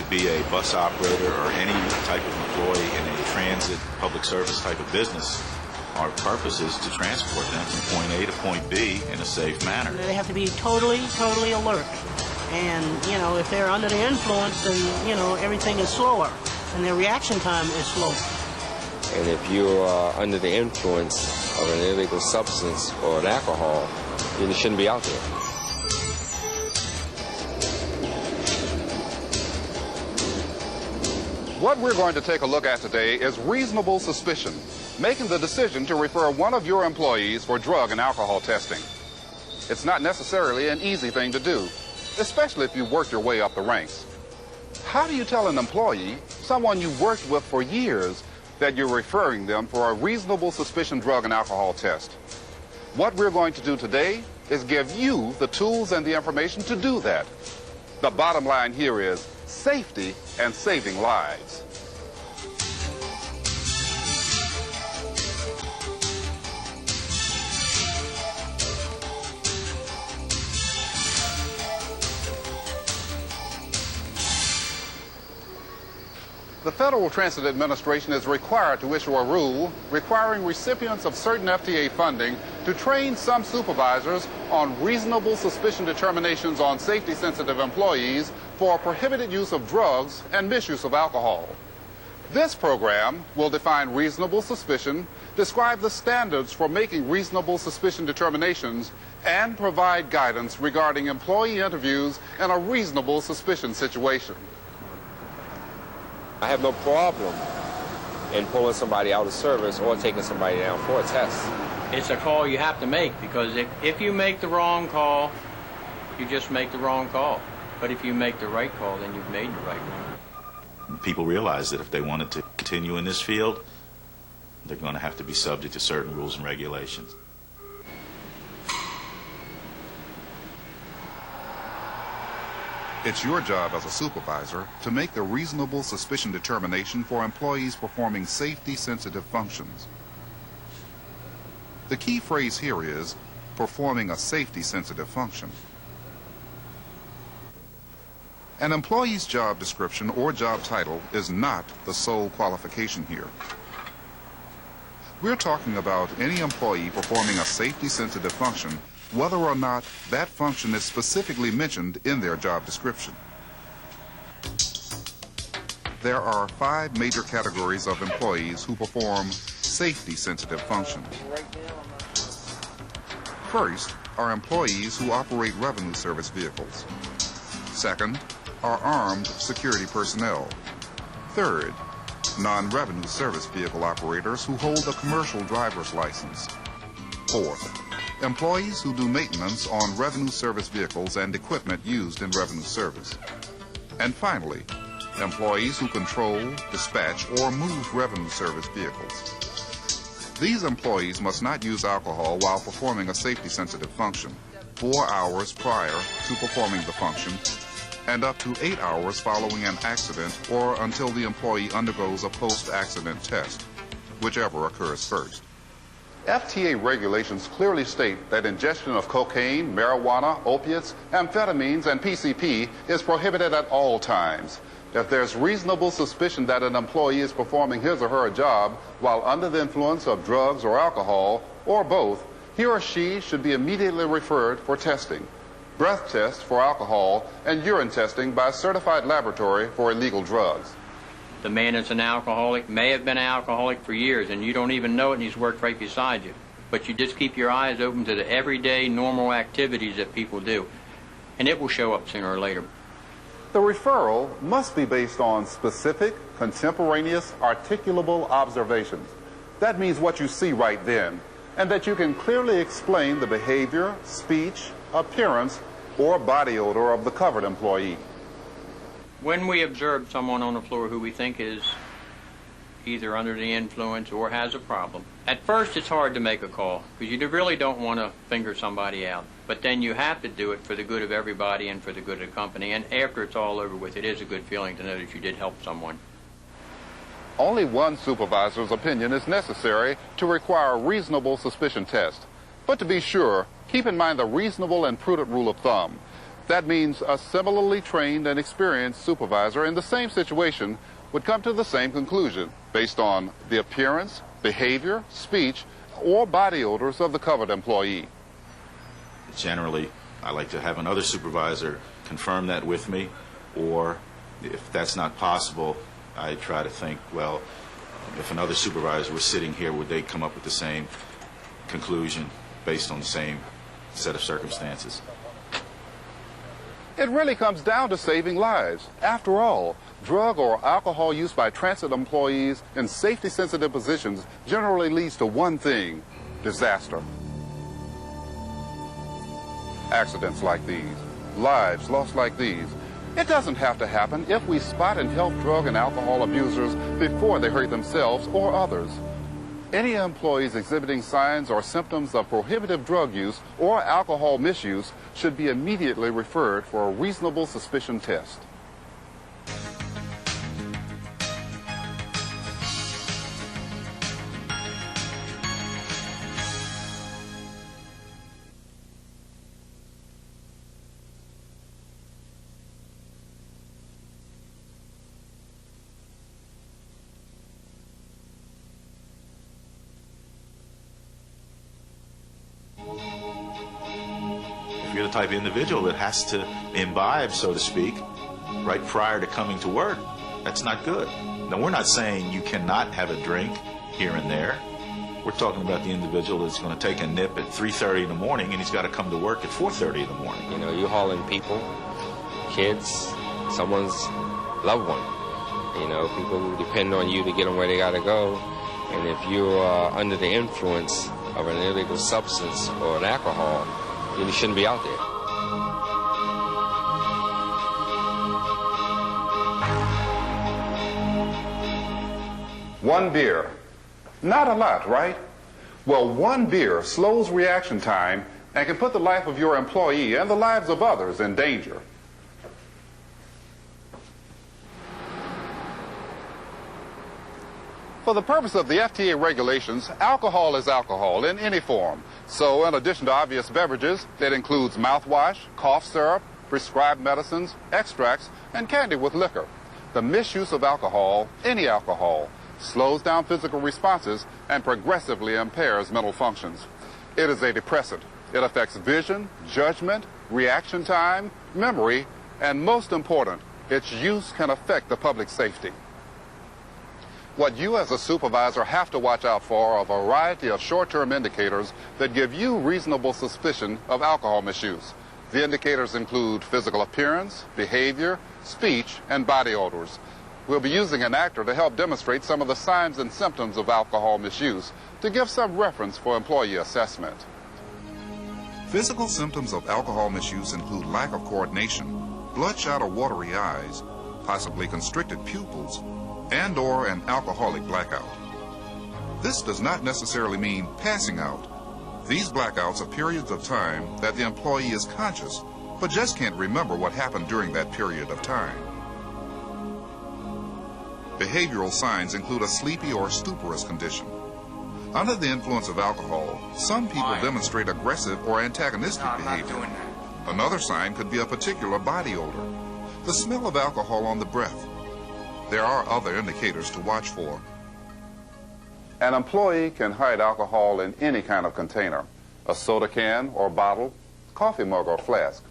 be a bus operator or any type of employee in a transit public service type of business, our purpose is to transport them from point A to point B in a safe manner. They have to be totally alert. And, if they're under the influence, then, everything is slower. And their reaction time is slower. And if you are under the influence of an illegal substance or an alcohol, then you shouldn't be out there. What we're going to take a look at today is reasonable suspicion, making the decision to refer one of your employees for drug and alcohol testing. It's not necessarily an easy thing to do, especially if you worked your way up the ranks. How do you tell an employee, someone you've worked with for years, that you're referring them for a reasonable suspicion drug and alcohol test? What we're going to do today is give you the tools and the information to do that. The bottom line here is safety and saving lives. The Federal Transit Administration is required to issue a rule requiring recipients of certain FTA funding to train some supervisors on reasonable suspicion determinations on safety-sensitive employees for prohibited use of drugs and misuse of alcohol. This program will define reasonable suspicion, describe the standards for making reasonable suspicion determinations, and provide guidance regarding employee interviews in a reasonable suspicion situation. I have no problem in pulling somebody out of service or taking somebody down for a test. It's a call you have to make, because if you make the wrong call, you just make the wrong call. But if you make the right call, then you've made the right one. People realize that if they wanted to continue in this field, they're going to have to be subject to certain rules and regulations. It's your job as a supervisor to make the reasonable suspicion determination for employees performing safety-sensitive functions. The key phrase here is performing a safety-sensitive function. An employee's job description or job title is not the sole qualification here. We're talking about any employee performing a safety-sensitive function, whether or not that function is specifically mentioned in their job description. There are 5 major categories of employees who perform safety-sensitive functions. First are employees who operate revenue service vehicles. Second are armed security personnel. Third, non-revenue service vehicle operators who hold a commercial driver's license. Fourth, employees who do maintenance on revenue service vehicles and equipment used in revenue service. And finally, employees who control, dispatch, or move revenue service vehicles. These employees must not use alcohol while performing a safety-sensitive function, 4 hours prior to performing the function, and up to 8 hours following an accident or until the employee undergoes a post-accident test, whichever occurs first. FTA regulations clearly state that ingestion of cocaine, marijuana, opiates, amphetamines, and PCP is prohibited at all times. If there's reasonable suspicion that an employee is performing his or her job while under the influence of drugs or alcohol, or both, he or she should be immediately referred for testing, breath tests for alcohol, and urine testing by a certified laboratory for illegal drugs. The man that's an alcoholic may have been an alcoholic for years, and you don't even know it, and he's worked right beside you. But you just keep your eyes open to the everyday normal activities that people do, and it will show up sooner or later. The referral must be based on specific, contemporaneous, articulable observations. That means what you see right then, and that you can clearly explain the behavior, speech, appearance, or body odor of the covered employee. When we observe someone on the floor who we think is either under the influence or has a problem, at first it's hard to make a call because you really don't want to finger somebody out. But then you have to do it for the good of everybody and for the good of the company. And after it's all over with, it is a good feeling to know that you did help someone. Only one supervisor's opinion is necessary to require a reasonable suspicion test. But to be sure, keep in mind the reasonable and prudent rule of thumb. That means a similarly trained and experienced supervisor in the same situation would come to the same conclusion based on the appearance, behavior, speech, or body odors of the covered employee. Generally, I like to have another supervisor confirm that with me, or if that's not possible, I try to think, well, if another supervisor was sitting here, would they come up with the same conclusion based on the same set of circumstances? It really comes down to saving lives. After all, drug or alcohol use by transit employees in safety-sensitive positions generally leads to one thing: disaster. Accidents like these, lives lost like these. It doesn't have to happen if we spot and help drug and alcohol abusers before they hurt themselves or others. Any employees exhibiting signs or symptoms of prohibitive drug use or alcohol misuse should be immediately referred for a reasonable suspicion test. If you're the type of individual that has to imbibe, so to speak, right prior to coming to work, that's not good. Now, we're not saying you cannot have a drink here and there. We're talking about the individual that's going to take a nip at 3:30 in the morning and he's got to come to work at 4:30 in the morning. You know, you're hauling people, kids, someone's loved one. You know, people who depend on you to get them where they got to go. And if you're under the influence of an illegal substance or an alcohol, you shouldn't be out there. One beer. Not a lot, right? Well, one beer slows reaction time and can put the life of your employee and the lives of others in danger. For the purpose of the FTA regulations, alcohol is alcohol in any form. So in addition to obvious beverages, it includes mouthwash, cough syrup, prescribed medicines, extracts, and candy with liquor. The misuse of alcohol, any alcohol, slows down physical responses and progressively impairs mental functions. It is a depressant. It affects vision, judgment, reaction time, memory, and most important, its use can affect the public safety. What you as a supervisor have to watch out for are a variety of short-term indicators that give you reasonable suspicion of alcohol misuse. The indicators include physical appearance, behavior, speech, and body odors. We'll be using an actor to help demonstrate some of the signs and symptoms of alcohol misuse to give some reference for employee assessment. Physical symptoms of alcohol misuse include lack of coordination, bloodshot or watery eyes, possibly constricted pupils, and/or an alcoholic blackout. This does not necessarily mean passing out. These blackouts are periods of time that the employee is conscious, but just can't remember what happened during that period of time. Behavioral signs include a sleepy or stuporous condition. Under the influence of alcohol, some people demonstrate aggressive or antagonistic behavior. Another sign could be a particular body odor, the smell of alcohol on the breath. There are other indicators to watch for. An employee can hide alcohol in any kind of container, a soda can or bottle, coffee mug or flask.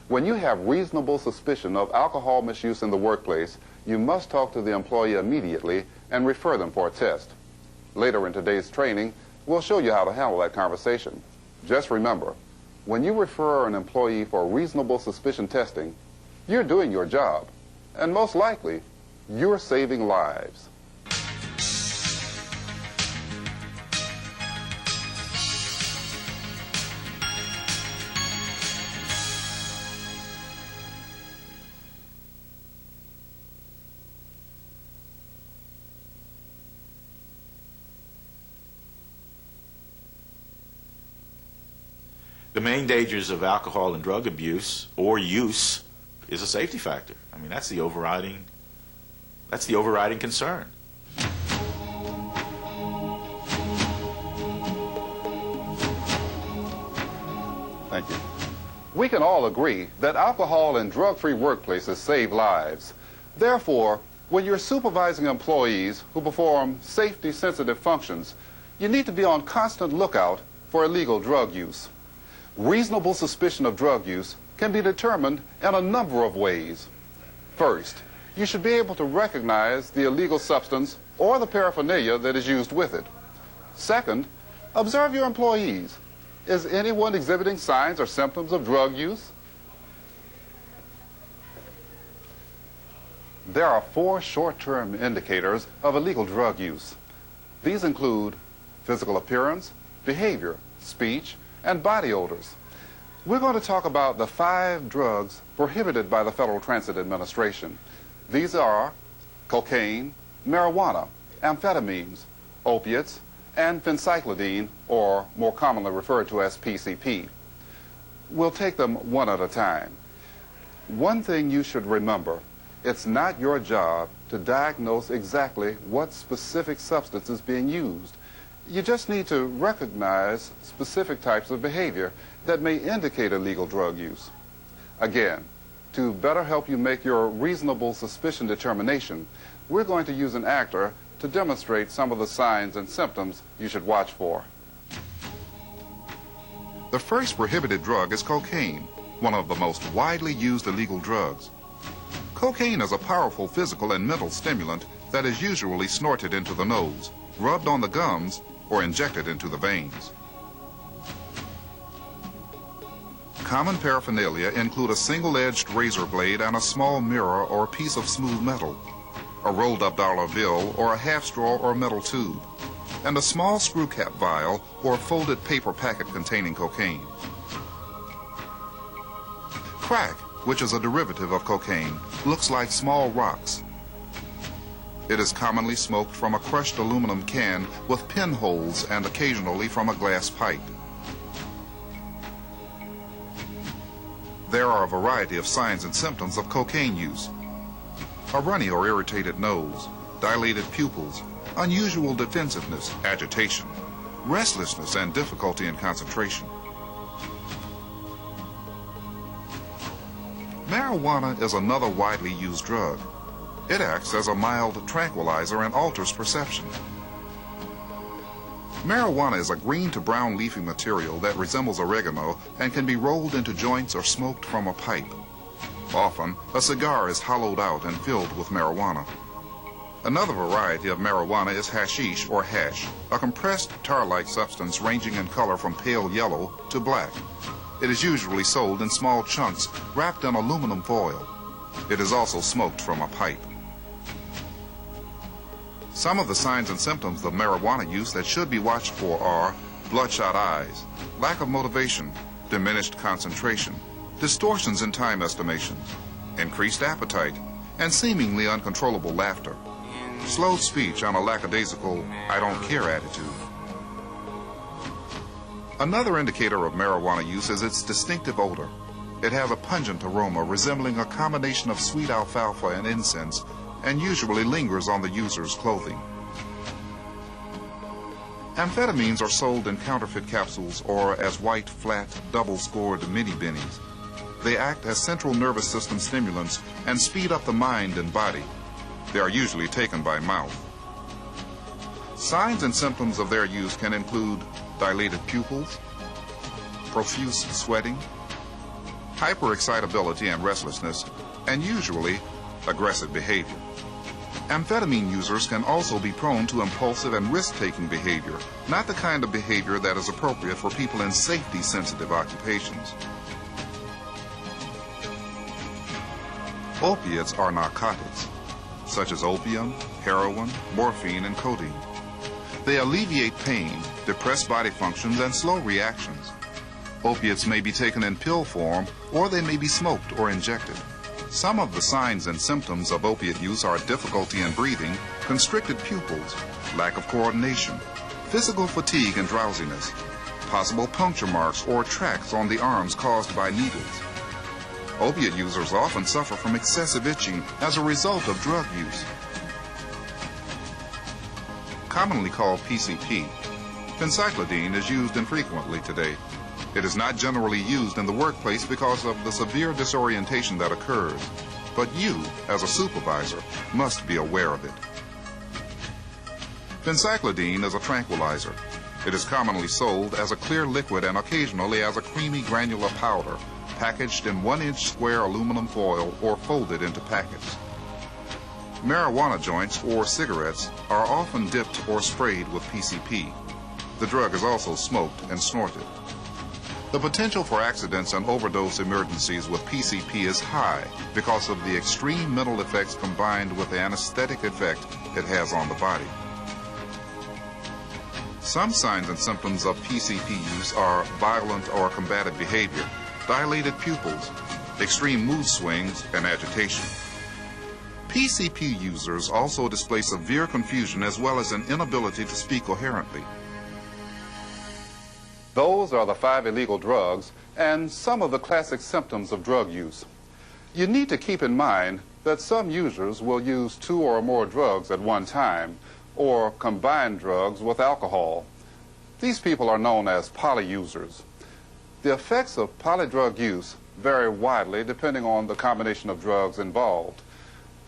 When you have reasonable suspicion of alcohol misuse in the workplace, you must talk to the employee immediately and refer them for a test. Later in today's training, we'll show you how to handle that conversation. Just remember, when you refer an employee for reasonable suspicion testing, you're doing your job, and most likely, you're saving lives. The main dangers of alcohol and drug abuse or use is a safety factor. I mean, that's the overriding concern. Thank you. We can all agree that alcohol and drug-free workplaces save lives. Therefore, when you're supervising employees who perform safety-sensitive functions, you need to be on constant lookout for illegal drug use. Reasonable suspicion of drug use can be determined in a number of ways. First, you should be able to recognize the illegal substance or the paraphernalia that is used with it. Second, observe your employees. Is anyone exhibiting signs or symptoms of drug use? There are 4 short-term indicators of illegal drug use. These include physical appearance, behavior, speech, and body odors. We're going to talk about the 5 drugs prohibited by the Federal Transit Administration. These are cocaine, marijuana, amphetamines, opiates, and phencyclidine, or more commonly referred to as PCP. We'll take them one at a time. One thing you should remember, it's not your job to diagnose exactly what specific substance is being used. You just need to recognize specific types of behavior that may indicate illegal drug use. Again, to better help you make your reasonable suspicion determination, we're going to use an actor to demonstrate some of the signs and symptoms you should watch for. The first prohibited drug is cocaine, one of the most widely used illegal drugs. Cocaine is a powerful physical and mental stimulant that is usually snorted into the nose, rubbed on the gums, or injected into the veins. Common paraphernalia include a single-edged razor blade and a small mirror or piece of smooth metal, a rolled-up dollar bill or a half straw or metal tube, and a small screw cap vial or folded paper packet containing cocaine. Crack, which is a derivative of cocaine, looks like small rocks. It is commonly smoked from a crushed aluminum can with pinholes and occasionally from a glass pipe. There are a variety of signs and symptoms of cocaine use. A runny or irritated nose, dilated pupils, unusual defensiveness, agitation, restlessness, and difficulty in concentration. Marijuana is another widely used drug. It acts as a mild tranquilizer and alters perception. Marijuana is a green to brown leafy material that resembles oregano and can be rolled into joints or smoked from a pipe. Often, a cigar is hollowed out and filled with marijuana. Another variety of marijuana is hashish or hash, a compressed tar-like substance ranging in color from pale yellow to black. It is usually sold in small chunks wrapped in aluminum foil. It is also smoked from a pipe. Some of the signs and symptoms of marijuana use that should be watched for are bloodshot eyes, lack of motivation, diminished concentration, distortions in time estimations, increased appetite, and seemingly uncontrollable laughter, slow speech and a lackadaisical, I don't care attitude. Another indicator of marijuana use is its distinctive odor. It has a pungent aroma resembling a combination of sweet alfalfa and incense, and usually lingers on the user's clothing. Amphetamines are sold in counterfeit capsules or as white, flat, double-scored mini-bennies. They act as central nervous system stimulants and speed up the mind and body. They are usually taken by mouth. Signs and symptoms of their use can include dilated pupils, profuse sweating, hyperexcitability and restlessness, and usually aggressive behavior. Amphetamine users can also be prone to impulsive and risk-taking behavior, not the kind of behavior that is appropriate for people in safety-sensitive occupations. Opiates are narcotics, such as opium, heroin, morphine, and codeine. They alleviate pain, depress body functions, and slow reactions. Opiates may be taken in pill form, or they may be smoked or injected. Some of the signs and symptoms of opiate use are difficulty in breathing, constricted pupils, lack of coordination, physical fatigue and drowsiness, possible puncture marks or tracks on the arms caused by needles. Opiate users often suffer from excessive itching as a result of drug use. Commonly called PCP, Phencyclidine is used infrequently today. It is not generally used in the workplace because of the severe disorientation that occurs. But you, as a supervisor, must be aware of it. Phencyclidine is a tranquilizer. It is commonly sold as a clear liquid and occasionally as a creamy granular powder, packaged in 1-inch square aluminum foil or folded into packets. Marijuana joints or cigarettes are often dipped or sprayed with PCP. The drug is also smoked and snorted. The potential for accidents and overdose emergencies with PCP is high because of the extreme mental effects combined with the anesthetic effect it has on the body. Some signs and symptoms of PCP use are violent or combative behavior, dilated pupils, extreme mood swings, and agitation. PCP users also display severe confusion as well as an inability to speak coherently. Those are the 5 illegal drugs and some of the classic symptoms of drug use. You need to keep in mind that some users will use 2 or more drugs at one time or combine drugs with alcohol. These people are known as polyusers. The effects of polydrug use vary widely depending on the combination of drugs involved.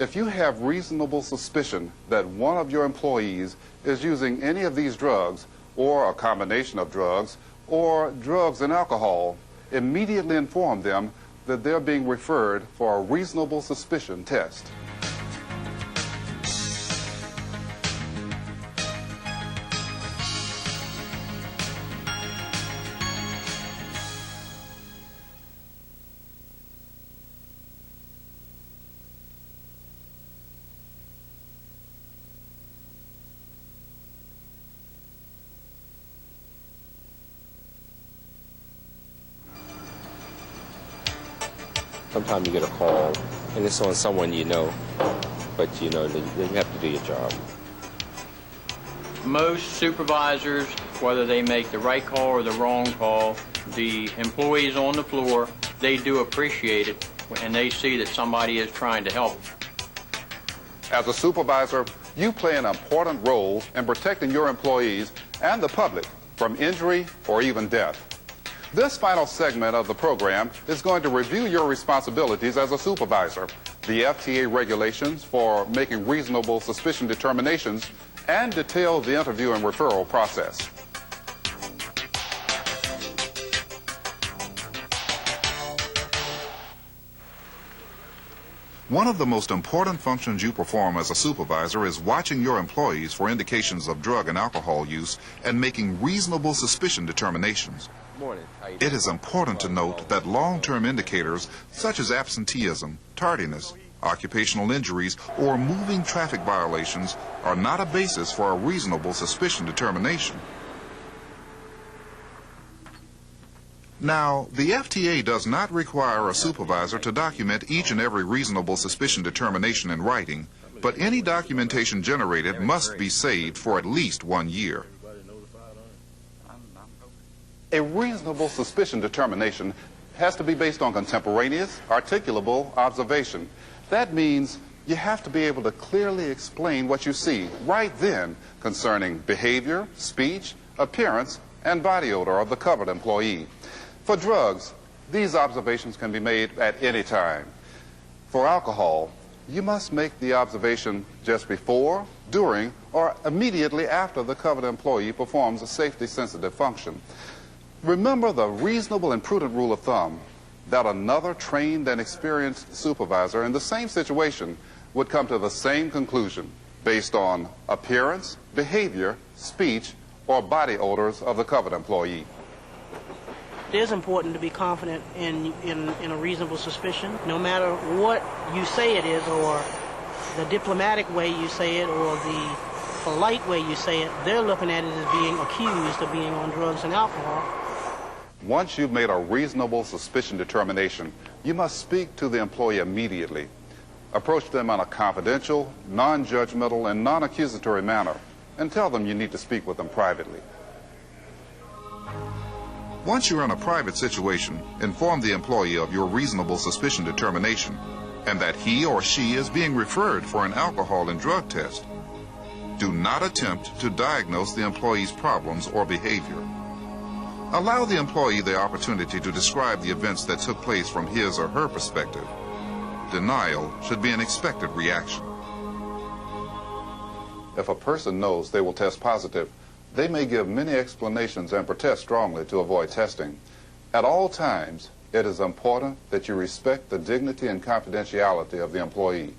If you have reasonable suspicion that one of your employees is using any of these drugs or a combination of drugs or drugs and alcohol, immediately inform them that they're being referred for a reasonable suspicion test. Sometimes you get a call, and it's on someone you know, but you know that you have to do your job. Most supervisors, whether they make the right call or the wrong call, the employees on the floor, they do appreciate it, and they see that somebody is trying to help. As a supervisor, you play an important role in protecting your employees and the public from injury or even death. This final segment of the program is going to review your responsibilities as a supervisor, the FTA regulations for making reasonable suspicion determinations, and detail the interview and referral process. One of the most important functions you perform as a supervisor is watching your employees for indications of drug and alcohol use and making reasonable suspicion determinations. It is important to note that long-term indicators such as absenteeism, tardiness, occupational injuries, or moving traffic violations are not a basis for a reasonable suspicion determination. Now, the FTA does not require a supervisor to document each and every reasonable suspicion determination in writing, but any documentation generated must be saved for at least 1 year. A reasonable suspicion determination has to be based on contemporaneous, articulable observation. That means you have to be able to clearly explain what you see right then concerning behavior, speech, appearance, and body odor of the covered employee. For drugs, these observations can be made at any time. For alcohol, you must make the observation just before, during, or immediately after the covered employee performs a safety-sensitive function. Remember the reasonable and prudent rule of thumb that another trained and experienced supervisor in the same situation would come to the same conclusion based on appearance, behavior, speech, or body odors of the covered employee. It is important to be confident in a reasonable suspicion, no matter what you say it is, or the diplomatic way you say it, or the polite way you say it. They're looking at it as being accused of being on drugs and alcohol. Once you've made a reasonable suspicion determination, you must speak to the employee immediately. Approach them in a confidential, non-judgmental, and non-accusatory manner, and tell them you need to speak with them privately. Once you're in a private situation, inform the employee of your reasonable suspicion determination and that he or she is being referred for an alcohol and drug test. Do not attempt to diagnose the employee's problems or behavior. Allow the employee the opportunity to describe the events that took place from his or her perspective. Denial should be an expected reaction. If a person knows they will test positive, they may give many explanations and protest strongly to avoid testing. At all times, it is important that you respect the dignity and confidentiality of the employee.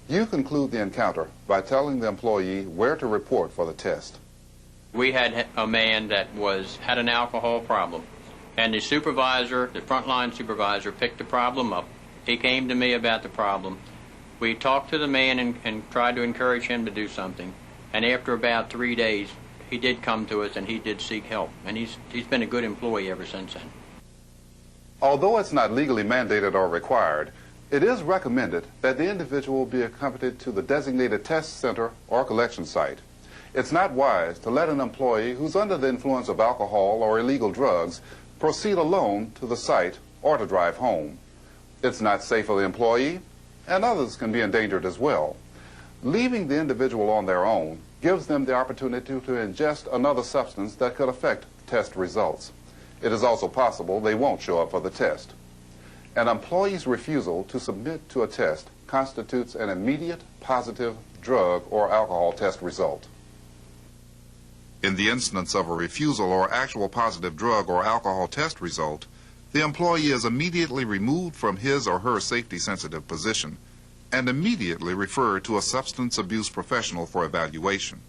You conclude the encounter by telling the employee where to report for the test. We had a man that had an alcohol problem, and the supervisor, the frontline supervisor, picked the problem up. He came to me about the problem. We talked to the man and tried to encourage him to do something. And after about 3 days, he did come to us and he did seek help. And he's been a good employee ever since then. Although it's not legally mandated or required, it is recommended that the individual be accompanied to the designated test center or collection site. It's not wise to let an employee who's under the influence of alcohol or illegal drugs proceed alone to the site or to drive home. It's not safe for the employee, and others can be endangered as well. Leaving the individual on their own gives them the opportunity to ingest another substance that could affect test results. It is also possible they won't show up for the test. An employee's refusal to submit to a test constitutes an immediate positive drug or alcohol test result. In the instance of a refusal or actual positive drug or alcohol test result, the employee is immediately removed from his or her safety-sensitive position and immediately referred to a substance abuse professional for evaluation.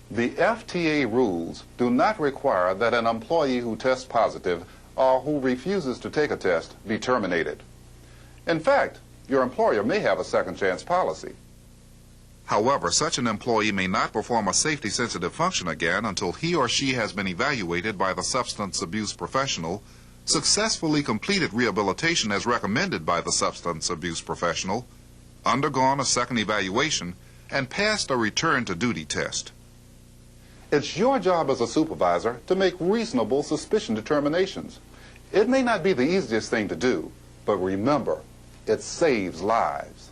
The FTA rules do not require that an employee who tests positive or who refuses to take a test be terminated. In fact, your employer may have a second chance policy. However, such an employee may not perform a safety-sensitive function again until he or she has been evaluated by the substance abuse professional, successfully completed rehabilitation as recommended by the substance abuse professional, undergone a second evaluation, and passed a return to duty test. It's your job as a supervisor to make reasonable suspicion determinations. It may not be the easiest thing to do, but remember, it saves lives.